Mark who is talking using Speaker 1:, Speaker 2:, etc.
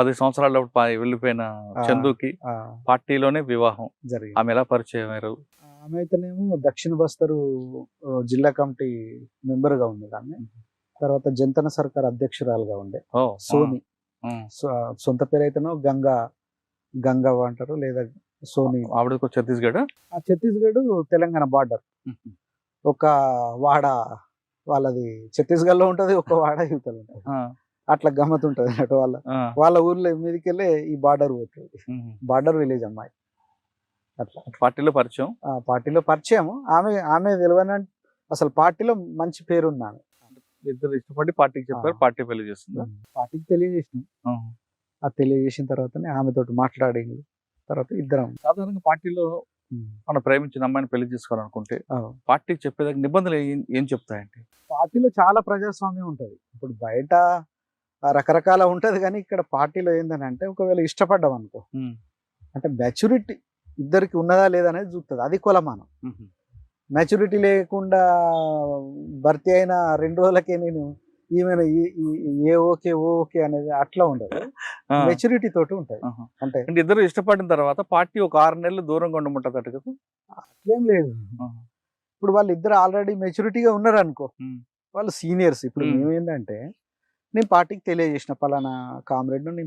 Speaker 1: 10 సంవత్సరాల వెళ్ళిపోయిన
Speaker 2: ఆ,
Speaker 1: చందుకి
Speaker 2: ఆ,
Speaker 1: పార్టీలోనే వివాహం.
Speaker 2: జరిగింది.
Speaker 1: ఆమె ఎలా పరిచయం అయ్యారు?
Speaker 2: ఆమె అయితేనేమో దక్షిణ బస్తరు జిల్లా కమిటీ మెంబర్గా ఉండేది ఆమె. తర్వాత జంతన సర్కార్ అధ్యక్షురాలుగా ఉండే
Speaker 1: ఓ
Speaker 2: సోని.
Speaker 1: ఉమ్.
Speaker 2: సొంత పేరు అయితేనో గంగవ్వ అంటారు, లేదా సోని.
Speaker 1: ఆవిడకు ఛత్తీస్గఢ్.
Speaker 2: ఆ ఛత్తీస్గఢ్ తెలంగాణ బార్డర్. ఒక వాడ వాళ్ళది ఛత్తీస్గఢ్ లో ఉంటది, ఒక వాడ యువతలు ఉంటది. అట్లా గమ్మత్ ఉంటది అన్నట్టు వాళ్ళ ఊర్లో మీదకెళ్ళి ఈ బార్డర్ పోతుంది. బార్డర్ విలేజ్ అమ్మాయి. అట్లా
Speaker 1: పార్టీలో పరిచయం.
Speaker 2: ఆ పార్టీలో పరిచయం. ఆమె తెలియని అసలు పార్టీలో మంచి పేరుంది ఆమె.
Speaker 1: ఇద్దరు ఇష్టపడి పార్టీకి చెప్పారు, పార్టీ పెళ్లి చేస్తుందా?
Speaker 2: పార్టీకి తెలియజేసిన. ఆ తెలియజేసిన తర్వాతనే ఆమెతోటి మాట్లాడి తర్వాత ఇద్దరం.
Speaker 1: సాధారణంగా పార్టీలో మనం ప్రేమించిన అమ్మాయిని పెళ్లి చేసుకోవాలనుకుంటే పార్టీకి చెప్పేదానికి నిబంధనలు ఏం చెప్తాయండి?
Speaker 2: పార్టీలో చాలా ప్రజాస్వామ్యం ఉంటది. ఇప్పుడు బయట రకరకాల ఉంటది, కానీ ఇక్కడ పార్టీలో ఏందని అంటే ఒకవేళ ఇష్టపడ్డాం అనుకో, అంటే మెచ్యూరిటీ ఇద్దరికి ఉన్నదా లేదా అనేది చూస్తుంది. అది కొలమానం. మెచ్యూరిటీ లేకుండా భర్తీ అయిన 2 రోజులకే నేను ఈమెను ఏ ఓకే అనేది అట్లా ఉండదు. మెచ్యూరిటీ తోటి ఉంటది. అంటే
Speaker 1: ఇద్దరు ఇష్టపడిన తర్వాత పార్టీ ఒక 6 నెలలు దూరంగా ఉండమంటది అటు కదా?
Speaker 2: అట్లేం లేదు. ఇప్పుడు వాళ్ళు ఇద్దరు ఆల్రెడీ మెచ్యూరిటీగా ఉన్నారు అనుకో, వాళ్ళు సీనియర్స్. ఇప్పుడు మేమేంటంటే నేను పార్టీకి తెలియజేసిన పలానా కామ్రేడ్ నేను